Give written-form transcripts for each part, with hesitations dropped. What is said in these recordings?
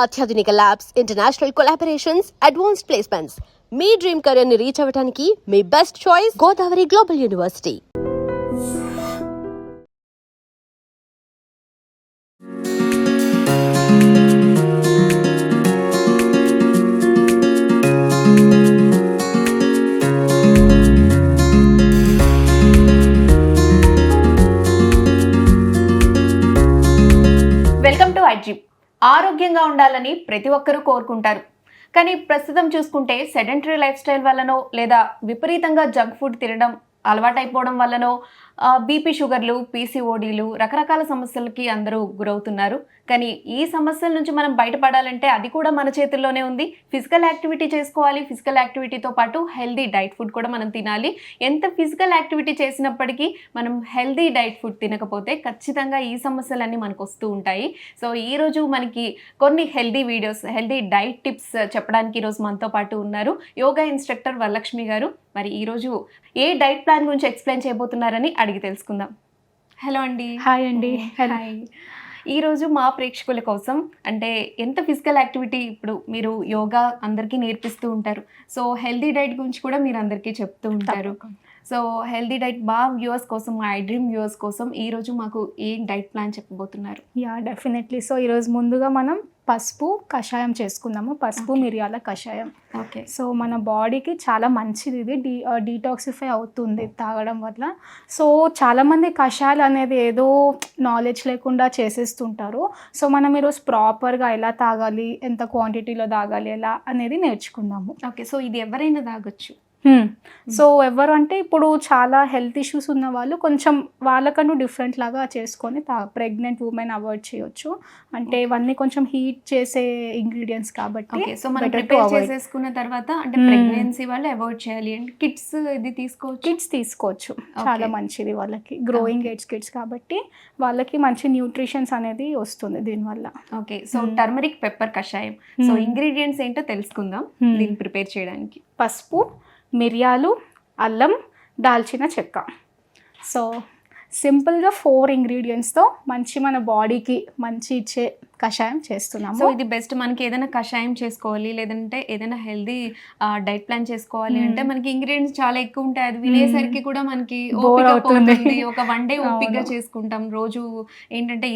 అత్యాధునిక labs, international collaborations, advanced placements. మీ dream career ని రీచ్ అవ్వడానికి మీ best choice Godavari global university. Welcome to iDream. ఆరోగ్యంగా ఉండాలని ప్రతి ఒక్కరూ కోరుకుంటారు. కానీ ప్రస్తుతం చూసుకుంటే సెడెంటరీ లైఫ్ స్టైల్ వల్లనో లేదా విపరీతంగా జంక్ ఫుడ్ తినడం అలవాటైపోవడం వల్లనో బీపీ, షుగర్లు, పీసీఓడీలు రకరకాల సమస్యలకి అందరూ గురవుతున్నారు. కానీ ఈ సమస్యల నుంచి మనం బయటపడాలంటే అది కూడా మన చేతుల్లోనే ఉంది. ఫిజికల్ యాక్టివిటీ చేసుకోవాలి. ఫిజికల్ యాక్టివిటీతో పాటు హెల్దీ డైట్ ఫుడ్ కూడా మనం తినాలి. ఎంత ఫిజికల్ యాక్టివిటీ చేసినప్పటికీ మనం హెల్దీ డైట్ ఫుడ్ తినకపోతే ఖచ్చితంగా ఈ సమస్యలన్నీ మనకు వస్తూ ఉంటాయి. సో ఈరోజు మనకి కొన్ని healthy videos, healthy diet tips చెప్పడానికి ఈరోజు మనతో పాటు ఉన్నారు యోగా ఇన్స్ట్రక్టర్ వరలక్ష్మి గారు. మరి ఈరోజు ఏ డైట్ ప్లాన్ గురించి ఎక్స్ప్లెయిన్ చేయబోతున్నారని అడిగి తెలుసుకుందాం. హలో అండి. హాయ్ అండి. హాయ్. ఈరోజు మా ప్రేక్షకుల కోసం అంటే ఎంత ఫిజికల్ యాక్టివిటీ, ఇప్పుడు మీరు యోగా అందరికీ నేర్పిస్తూ ఉంటారు. సో హెల్దీ డైట్ గురించి కూడా మీరు అందరికీ చెప్తూ ఉంటారు. సో హెల్దీ డైట్ మా వ్యూవర్స్ కోసం, మా ఐడ్రీమ్ వ్యూవర్స్ కోసం ఈరోజు మాకు ఏ డైట్ ప్లాన్ చెప్పబోతున్నారు? Yeah, definitely. సో ఈరోజు ముందుగా మనం పసుపు కషాయం చేసుకుందాము. పసుపు మిరియాల కషాయం. ఓకే. సో మన బాడీకి చాలా మంచిది. ఇది డీటాక్సిఫై అవుతుంది తాగడం వల్ల. సో చాలామంది కషాయాలు అనేది ఏదో నాలెడ్జ్ లేకుండా చేసేస్తుంటారు. సో మనం ఈరోజు ప్రాపర్గా ఎలా తాగాలి, ఎంత క్వాంటిటీలో తాగాలి, ఎలా అనేది నేర్చుకుందాము. ఓకే. సో ఇది ఎవరైనా తాగొచ్చు? సో ఎవరు అంటే ఇప్పుడు చాలా హెల్త్ ఇష్యూస్ ఉన్న వాళ్ళు కొంచెం వాళ్ళకన్నా డిఫరెంట్ లాగా చేసుకొని ప్రెగ్నెంట్ ఉమెన్ అవాయిడ్ చేయొచ్చు. అంటే ఇవన్నీ కొంచెం హీట్ చేసే ఇంగ్రీడియంట్స్ కాబట్టి. సో మనం ప్రిపేర్ చేసేసుకున్న తర్వాత అంటే ప్రెగ్నెన్సీ వాళ్ళు అవాయిడ్ చేయాలి. అంటే కిడ్స్ ఇది తీసుకోవచ్చు. చాలా మంచిది వాళ్ళకి. గ్రోయింగ్ ఏజ్ కిడ్స్ కాబట్టి వాళ్ళకి మంచి న్యూట్రిషన్స్ అనేది వస్తుంది దీనివల్ల. ఓకే. సో టర్మరిక్ పెప్పర్ కషాయం. సో ఇంగ్రీడియంట్స్ ఏంటో తెలుసుకుందాం దీన్ని ప్రిపేర్ చేయడానికి. పసుపు, మిరియాలు, అల్లం, దాల్చిన చెక్క. సో సింపుల్గా 4 ఇంగ్రీడియంట్స్తో మంచి మన బాడీకి మంచి ఇచ్చే కషాయం చేస్తున్నాము. సో ఇది బెస్ట్. మనకి ఏదైనా కషాయం చేసుకోవాలి, లేదంటే ఏదైనా హెల్దీ డైట్ ప్లాన్ చేసుకోవాలి అంటే మనకి ఇంగ్రీడియంట్స్ చాలా ఎక్కువ ఉంటాయి. అది వినేసరికి కూడా మనకి ఓపిక పోతుంది. ఒక 1 డే ఓపికగా చేసుకుంటాం. రోజు ఏంటంటే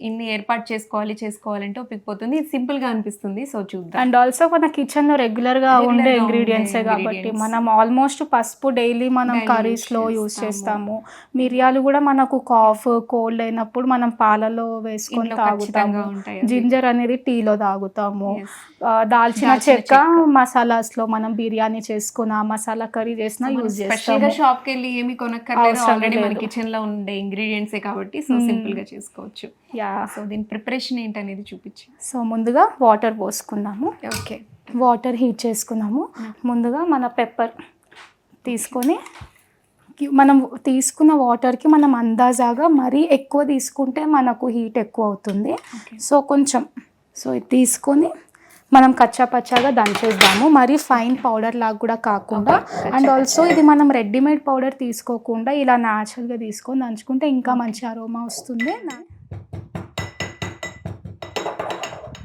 ఇన్ని ఏర్పాటు చేసుకోవాలంటే ఓపిక పోతుంది. ఇది సింపుల్ గా అనిపిస్తుంది. సో చూద్దాం. అండ్ ఆల్సో మన కిచెన్ లో రెగ్యులర్ గా ఉండే ఇంగ్రీడియంట్సే కాబట్టి మనం ఆల్మోస్ట్ పసుపు డైలీ మనం కర్రీస్ లో యూజ్ చేస్తాము. మిరియాలు కూడా మనకు కాఫ్, కోల్డ్ అయినప్పుడు మనం పాలలో వేసుకొని తాగుతాము. జింజర్ అనేది టీలో తాగుతాము. దాల్చిన చెక్క మసాలాస్ లో మనం బిర్యానీ చేసుకున్న, మసాలా కర్రీ చేసినా యూజ్ చేస్తాము. షాప్ కి వెళ్ళి ఏమి కొనక్కర్లేదు. ఆల్రెడీ మన కిచెన్ లో ఉండే ఇంగ్రీడియంట్సే కాబట్టి సో సింపుల్ గా చేసుకోవచ్చు. యా. సో దీని ప్రిపరేషన్ ఏంటనేది చూపించి. సో ముందుగా వాటర్ పోసుకుందాము. ఓకే. వాటర్ హీట్ చేసుకున్నాము. ముందుగా మన పెప్పర్ తీసుకొని మనం తీసుకున్న వాటర్కి మనం అందాజాగా మరీ ఎక్కువ తీసుకుంటే మనకు హీట్ ఎక్కువ అవుతుంది. సో కొంచెం ఇది తీసుకొని మనం కచ్చాపచ్చాగా దంచేద్దాము. మరీ ఫైన్ పౌడర్ లాగా కూడా కాకుండా. అండ్ ఆల్సో ఇది మనం రెడీమేడ్ పౌడర్ తీసుకోకుండా ఇలా న్యాచురల్గా తీసుకొని దంచుకుంటే ఇంకా మంచి అరోమా వస్తుంది.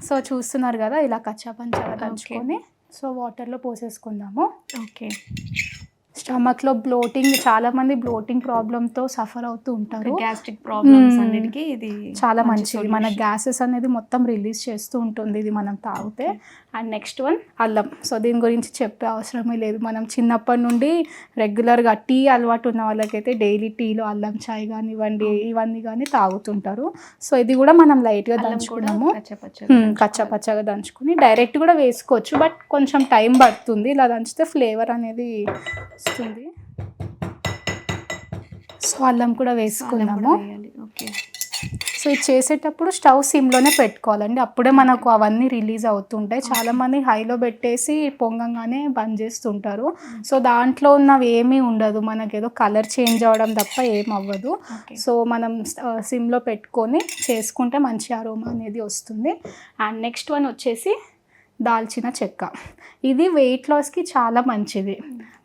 సో చూస్తున్నారు కదా, ఇలా కచ్చాపచ్చాగా దంచుకొని సో వాటర్లో పోసేసుకుందాము. ఓకే. స్టమక్లో బ్లోటింగ్, చాలా మంది బ్లోటింగ్ ప్రాబ్లంతో సఫర్ అవుతూ ఉంటారు. గ్యాస్ట్రిక్ ప్రాబ్లమ్స్ అన్నిటికీ ఇది చాలా మంచిది. మన గ్యాసెస్ అనేది మొత్తం రిలీజ్ చేస్తూ ఉంటుంది ఇది మనం తాగితే. అండ్ నెక్స్ట్ వన్ అల్లం. సో దీని గురించి చెప్పే అవసరమే లేదు. మనం చిన్నప్పటి నుండి రెగ్యులర్గా టీ అలవాటు ఉన్న వాళ్ళకైతే డైలీ టీలో అల్లం చాయ్ కానివ్వండి ఇవన్నీ కానీ తాగుతుంటారు. సో ఇది కూడా మనం లైట్గా దంచుకున్నాము. కచ్చాపచ్చాగా దంచుకుని డైరెక్ట్ కూడా వేసుకోవచ్చు, బట్ కొంచెం టైం పడుతుంది. ఇలా దంచితే ఫ్లేవర్ అనేది వస్తుంది. సో అల్లం కూడా వేసుకున్నాము. సో ఇది చేసేటప్పుడు స్టవ్ సిమ్లోనే పెట్టుకోవాలండి. అప్పుడే మనకు అవన్నీ రిలీజ్ అవుతుంటాయి. చాలామంది హైలో పెట్టేసి పొంగంగానే బంద్ చేస్తుంటారు. సో దాంట్లో ఉన్నవి ఏమీ ఉండదు, మనకి ఏదో కలర్ చేంజ్ అవ్వడం తప్ప ఏం అవ్వదు. సో మనం సిమ్లో పెట్టుకొని చేసుకుంటే మంచి అరోమా అనేది వస్తుంది. అండ్ నెక్స్ట్ వన్ వచ్చేసి దాల్చిన చెక్క. ఇది వెయిట్ లాస్కి చాలా మంచిది.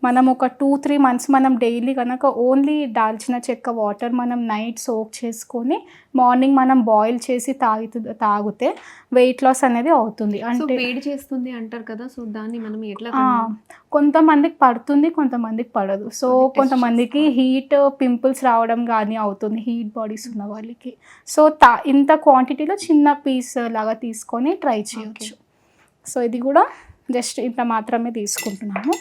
మనం ఒక 2-3 మంత్స్ మనం డైలీ కనుక ఓన్లీ దాల్చిన చెక్క వాటర్ మనం నైట్ సోక్ చేసుకొని మార్నింగ్ మనం బాయిల్ చేసి తాగితే వెయిట్ లాస్ అనేది అవుతుంది. అంటే వేడి చేస్తుంది అంటారు కదా, సో దాన్ని మనం ఎట్లా? కొంతమందికి పడుతుంది, కొంతమందికి పడదు. సో కొంతమందికి హీట్ పింపుల్స్ రావడం కానీ అవుతుంది, హీట్ బాడీస్ ఉన్న వాళ్ళకి. సో ఇంత క్వాంటిటీలో చిన్న పీస్ లాగా తీసుకొని ట్రై చేయొచ్చు. సో ఇది కూడా జస్ట్ ఇంత మాత్రమే తీసుకుంటున్నాము.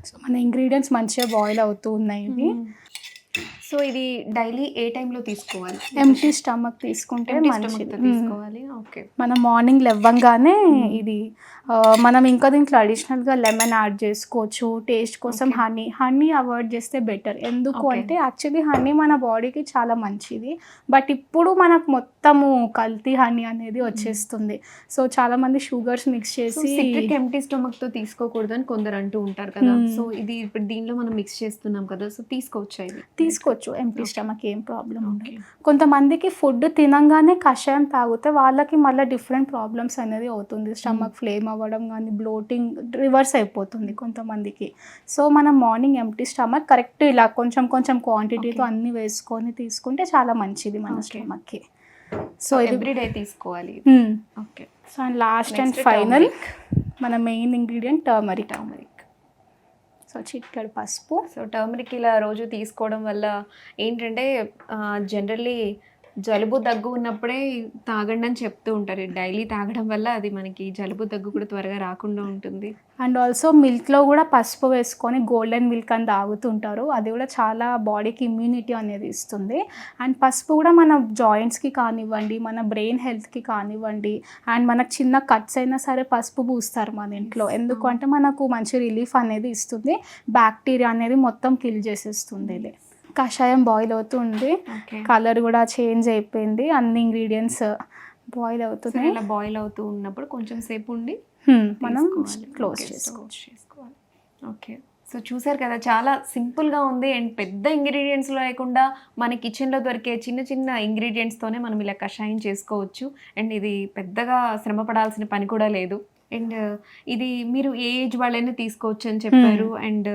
సో మన ఇంగ్రీడియంట్స్ మంచిగా బాయిల్ అవుతూ ఉన్నాయి ఇవి. సో ఇది డైలీ ఏ టైంలో తీసుకోవాలి? ఎంటీ స్టమక్ తీసుకుంటే మంచిది. తీసుకోవాలి. ఓకే. మనం మార్నింగ్ లేవగానే ఇది మనం ఇంకా దీంట్లో అడిషనల్గా లెమన్ యాడ్ చేసుకోవచ్చు. టేస్ట్ కోసం హనీ అవాయిడ్ చేస్తే బెటర్. ఎందుకు అంటే యాక్చువల్లీ హనీ మన బాడీకి చాలా మంచిది, బట్ ఇప్పుడు మనకు మొత్తము కల్తీ హనీ అనేది వచ్చేస్తుంది. సో చాలా మంది షుగర్స్ మిక్స్ చేసి ఎంటీ స్టమక్ తో తీసుకోకూడదు అని కొందరు అంటూ ఉంటారు కదా. సో ఇది ఇప్పుడు దీనిలో మనం మిక్స్ చేస్తున్నాం కదా, సో తీసుకోవచ్చు. ఇది తీసుకోవచ్చు ఎంటీ స్టమక్, ఏం ప్రాబ్లం ఉండదు. కొంతమందికి ఫుడ్ తినంగానే కషాయం తాగితే వాళ్ళకి మళ్ళీ డిఫరెంట్ ప్రాబ్లమ్స్ అనేది అవుతుంది. స్టమక్ ఫ్లేమ్ అవ్వడం కానీ బ్లోటింగ్ రివర్స్ అయిపోతుంది కొంతమందికి. సో మనం మార్నింగ్ ఎంటీ స్టమక్ కరెక్ట్ ఇలా కొంచెం కొంచెం క్వాంటిటీతో అన్ని వేసుకొని తీసుకుంటే చాలా మంచిది మన స్టమక్కి. సో ఎవ్రీడే తీసుకోవాలి. Okay. So and last and final మన మెయిన్ ఇంగ్రీడియంట్ టర్మరిక్. సో చిటికెడు పసుపు. సో టర్మరిక్ ఇలా రోజు తీసుకోవడం వల్ల ఏంటంటే జనరల్లీ జలుబు దగ్గు ఉన్నప్పుడే తాగండి అని చెప్తూ ఉంటారు. డైలీ తాగడం వల్ల అది మనకి జలుబు దగ్గు కూడా త్వరగా రాకుండా ఉంటుంది. అండ్ ఆల్సో మిల్క్లో కూడా పసుపు వేసుకొని గోల్డెన్ మిల్క్ అని తాగుతుంటారు. అది కూడా చాలా బాడీకి ఇమ్యూనిటీ అనేది ఇస్తుంది. అండ్ పసుపు కూడా మన జాయింట్స్కి కానివ్వండి, మన బ్రెయిన్ హెల్త్కి కానివ్వండి, అండ్ మనకు చిన్న కట్స్ అయినా సరే పసుపు పూస్తారు మన ఇంట్లో. ఎందుకంటే మనకు మంచి రిలీఫ్ అనేది ఇస్తుంది, బ్యాక్టీరియా అనేది మొత్తం కిల్ చేసేస్తుంది. ఇది కషాయం బాయిల్ అవుతుంది, కలర్ కూడా చేంజ్ అయిపోయింది, అన్ని ఇంగ్రీడియంట్స్ బాయిల్ అవుతున్నాయి. ఇలా బాయిల్ అవుతూ ఉన్నప్పుడు కొంచెం సేపు ఉండి మనం క్లోజ్ చేసుకోవాలి. ఓకే. సో చూసారు కదా, చాలా సింపుల్గా ఉంది అండ్ పెద్ద ఇంగ్రీడియంట్స్ లేకుండా మన కిచెన్లో దొరికే చిన్న చిన్న ఇంగ్రీడియంట్స్తోనే మనం ఇలా కషాయం చేసుకోవచ్చు. అండ్ ఇది పెద్దగా శ్రమ పడాల్సిన పని కూడా లేదు. అండ్ ఇది మీరు ఏ ఏజ్ వాళ్ళైనా తీసుకోవచ్చు అని చెప్పారు. అండ్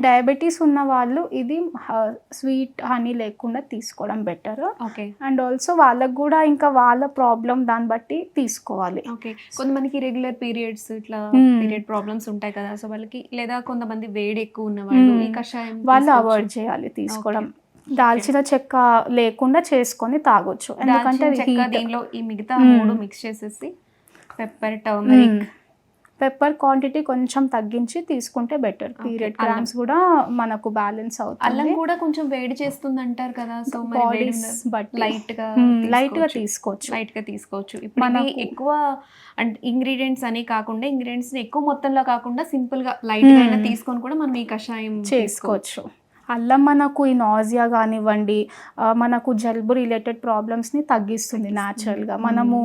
డయాబెటీస్ ఉన్న వాళ్ళు ఇది స్వీట్ హనీ లేకుండా తీసుకోవడం బెటర్. ఓకే. అండ్ ఆల్సో వాళ్ళకు కూడా ఇంకా వాళ్ళ ప్రాబ్లం దాన్ని బట్టి తీసుకోవాలి. ఓకే. కొంతమందికి రెగ్యులర్ పీరియడ్స్ ఇట్లా పీరియడ్ ప్రాబ్లమ్స్ ఉంటాయి కదా, సో వాళ్ళకి, లేదా కొంతమంది వేడి ఎక్కువ ఉన్న వాళ్ళు ఈ కషాయం వాళ్ళు అవాయిడ్ చేయాలి తీసుకోవడం. దాల్చిన చెక్క లేకుండా చేసుకొని తాగొచ్చు, ఎందుకంటే దీనిలో ఈ మిగతా 3 మిక్స్ చేసేసి పెప్పర్, టర్మరిక్, పెప్పర్ క్వాంటిటీ కొంచెం తగ్గించి తీసుకుంటే బెటర్. పీరియడ్ క్రాంప్స్ కూడా మనకు బ్యాలెన్స్ అవుతుంది. అల్లం కూడా కొంచెం వేడి చేస్తుంది అంటారు కదా, సో లైట్ గా తీసుకోవచ్చు. ఇప్పుడు మనకి ఎక్కువ ఇంగ్రీడియంట్స్ అని కాకుండా, ఇంగ్రీడియంట్స్ ఎక్కువ మొత్తంలో కాకుండా సింపుల్ గా లైట్ గా తీసుకొని కూడా మనం ఈ కషాయం చేసుకోవచ్చు. అల్లం మనకు ఈ నాజియా కానివ్వండి, మనకు జలుబు రిలేటెడ్ ప్రాబ్లమ్స్ని తగ్గిస్తుంది న్యాచురల్గా. మనము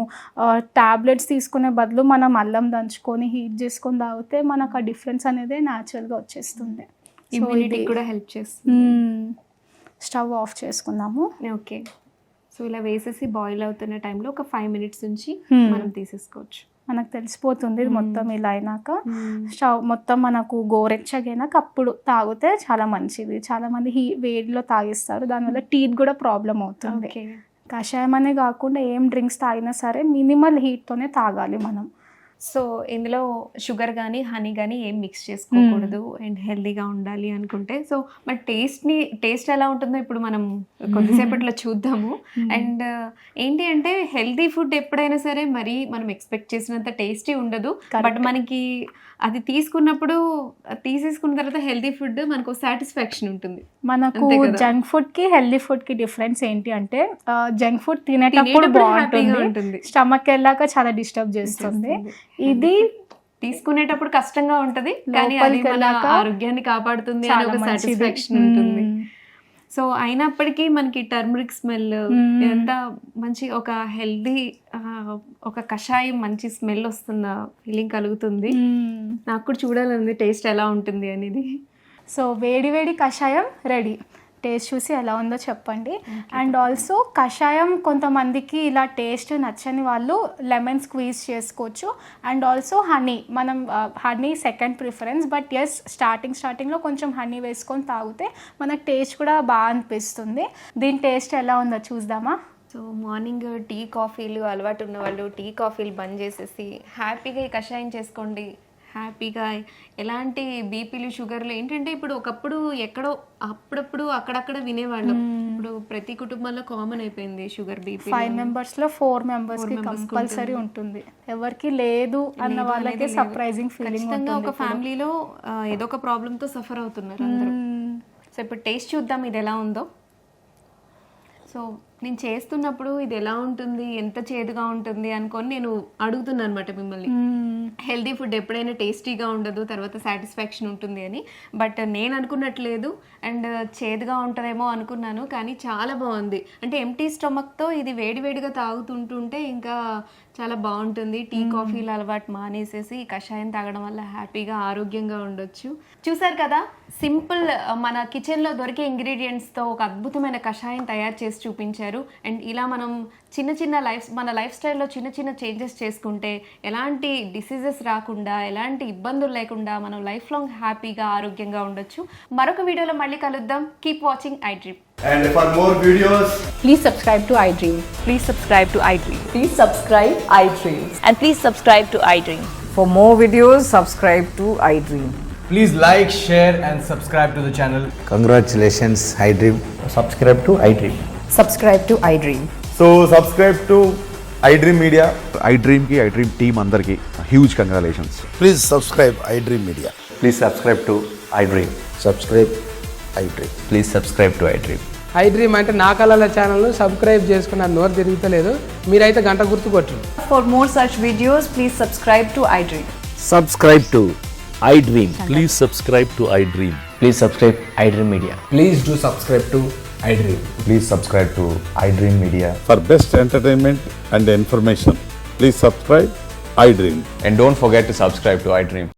టాబ్లెట్స్ తీసుకునే బదులు మనం అల్లం దంచుకొని హీట్ చేసుకొని తాగితే మనకు ఆ డిఫరెన్స్ అనేది న్యాచురల్గా వచ్చేస్తుంది. ఇమ్యూనిటీ కూడా హెల్ప్ చేస్తుంది. స్టవ్ ఆఫ్ చేసుకుందాము. ఓకే. సో ఇలా వేసేసి బాయిల్ అవుతున్న టైంలో ఒక 5 minutes నుంచి మనం తీసేసుకోవచ్చు. మనకు తెలిసిపోతుంది మొత్తం ఇలా అయినాక. స్టవ్ మొత్తం మనకు గోరెచ్చగైనాక అప్పుడు తాగితే చాలా మంచిది. చాలా మంది వేడిలో తాగిస్తారు, దానివల్ల టీత్ కూడా ప్రాబ్లం అవుతుంది. కషాయం అనే కాకుండా ఏం డ్రింక్స్ తాగినా సరే మినిమల్ హీట్తోనే తాగాలి మనం. సో ఇందులో షుగర్ కానీ హనీ కానీ ఏం మిక్స్ చేసుకోకూడదు అండ్ హెల్దీగా ఉండాలి అనుకుంటే. సో మరి టేస్ట్ ఎలా ఉంటుందో ఇప్పుడు మనం కొద్దిసేపట్లో చూద్దాము. అండ్ ఏంటి అంటే హెల్దీ ఫుడ్ ఎప్పుడైనా సరే మరి మనం ఎక్స్పెక్ట్ చేసినంత టేస్టీ ఉండదు, బట్ మనకి అది తీసేసుకున్న తర్వాత హెల్దీ ఫుడ్ మనకు సాటిస్ఫాక్షన్ ఉంటుంది. మనకు జంక్ ఫుడ్ కి హెల్దీ ఫుడ్ కి డిఫరెన్స్ ఏంటి అంటే, జంక్ ఫుడ్ తినేటప్పుడు బాగుంటుంది, స్టమక్ వెళ్ళాక చాలా డిస్టర్బ్ చేస్తుంది. ఇది తీసుకునేటప్పుడు కష్టంగా ఉంటది, కానీ అది మన ఆరోగ్యాన్ని కాపాడుతుంది అని ఒక సాటిస్ఫాక్షన్ ఉంటుంది. సో అయినప్పటికీ మనకి టర్మరిక్ స్మెల్ ఎంత మంచి, ఒక హెల్దీ ఒక కషాయం మంచి స్మెల్ వస్తున్న ఫీలింగ్ కలుగుతుంది. నాకు కూడా చూడాలని టేస్ట్ ఎలా ఉంటుంది అనేది. సో వేడి వేడి కషాయం రెడీ. టేస్ట్ చూసి ఎలా ఉందో చెప్పండి. అండ్ ఆల్సో కషాయం కొంతమందికి ఇలా టేస్ట్ నచ్చని వాళ్ళు లెమన్ స్క్వీజ్ చేసుకోవచ్చు. అండ్ ఆల్సో హనీ, మనం honey second preference, but as స్టార్టింగ్లో కొంచెం హనీ వేసుకొని తాగితే మనకు టేస్ట్ కూడా బాగా అనిపిస్తుంది. దీని టేస్ట్ ఎలా ఉందో చూద్దామా. సో మార్నింగ్ టీ కాఫీలు అలవాటు ఉన్న వాళ్ళు టీ కాఫీలు బంద్ చేసేసి హ్యాపీగా ఈ కషాయం చేసుకోండి. హ్యాపీగా ఎలాంటి బీపీలు షుగర్లు ఏంటంటే ఇప్పుడు ఒకప్పుడు ఎక్కడో అప్పుడప్పుడు అక్కడక్కడ వినేవాళ్ళం. ఇప్పుడు ప్రతి కుటుంబంలో కామన్ అయిపోయింది షుగర్, బీపీ. 5 మెంబర్స్లో 4 మెంబర్స్కి కంపల్సరీ ఉంటుంది. ఎవరికి లేదు అన్న వాళ్ళకి సర్ప్రైజింగ్ ఫీలింగ్ ఉంటుంది. ఒక ఫ్యామిలీలో ఏదో ఒక ప్రాబ్లంతో సఫర్ అవుతున్నారు అందరూ. సో ఇప్పుడు టేస్ట్ చూద్దాం ఇది ఎలా ఉందో. సో నేను చేస్తున్నప్పుడు ఇది ఎలా ఉంటుంది, ఎంత చేదుగా ఉంటుంది అనుకొని నేను అడుగుతున్నాను అనమాట మిమ్మల్ని. హెల్దీ ఫుడ్ ఎప్పుడైనా టేస్టీగా ఉండదు, తర్వాత సాటిస్ఫాక్షన్ ఉంటుంది అని. బట్ నేను అనుకున్నట్లేదు, అండ్ చేదుగా ఉంటుందేమో అనుకున్నాను, కానీ చాలా బాగుంది. అంటే ఎంటీ స్టమక్తో ఇది వేడివేడిగా తాగుతుంటుంటే ఇంకా చాలా బాగుంటుంది. టీ కాఫీలు అలవాటు మానేసేసి ఈ కషాయం తాగడం వల్ల హ్యాపీగా ఆరోగ్యంగా ఉండొచ్చు. చూసారు కదా, సింపుల్ మన కిచెన్లో దొరికే ఇంగ్రీడియంట్స్తో ఒక అద్భుతమైన కషాయం తయారు చేసి చూపించారు. అండ్ ఇలా మనం మన లైఫ్ స్టైల్లో చిన్న చిన్న చేంజెస్ చేసుకుంటే ఎలాంటి డిసీజెస్ రాకుండా, ఎలాంటి ఇబ్బందులు లేకుండా మనం లైఫ్ లాంగ్ హ్యాపీగా ఆరోగ్యంగా ఉండొచ్చు. మరొక వీడియోలో మళ్ళీ కలుద్దాం. Keep watching iDream. And for more videos, Please subscribe to iDream. Please subscribe to iDream. Please subscribe iDream. And please subscribe to iDream. For more videos, subscribe to iDream. Please like, share and subscribe to the channel. Congratulations, iDream. Subscribe to iDream. Subscribe to iDream. so subscribe to iDream Media. iDream team andarki huge congratulations. Please subscribe iDream Media. Please subscribe to iDream. Subscribe iDream. Please subscribe to iDream. iDream అంటే నా కళల ఛానల్ను subscribe చేసుకున్న నోరు తిరుగుతలేదు, మీరైతే గంట గుర్తు కొట్టండి. For more such videos, please subscribe to iDream. Subscribe to iDream. Please subscribe to iDream. Please subscribe iDream Media. Please do subscribe to iDream. Please subscribe to iDream Media. For best entertainment and information, please subscribe iDream. And don't forget to subscribe to iDream.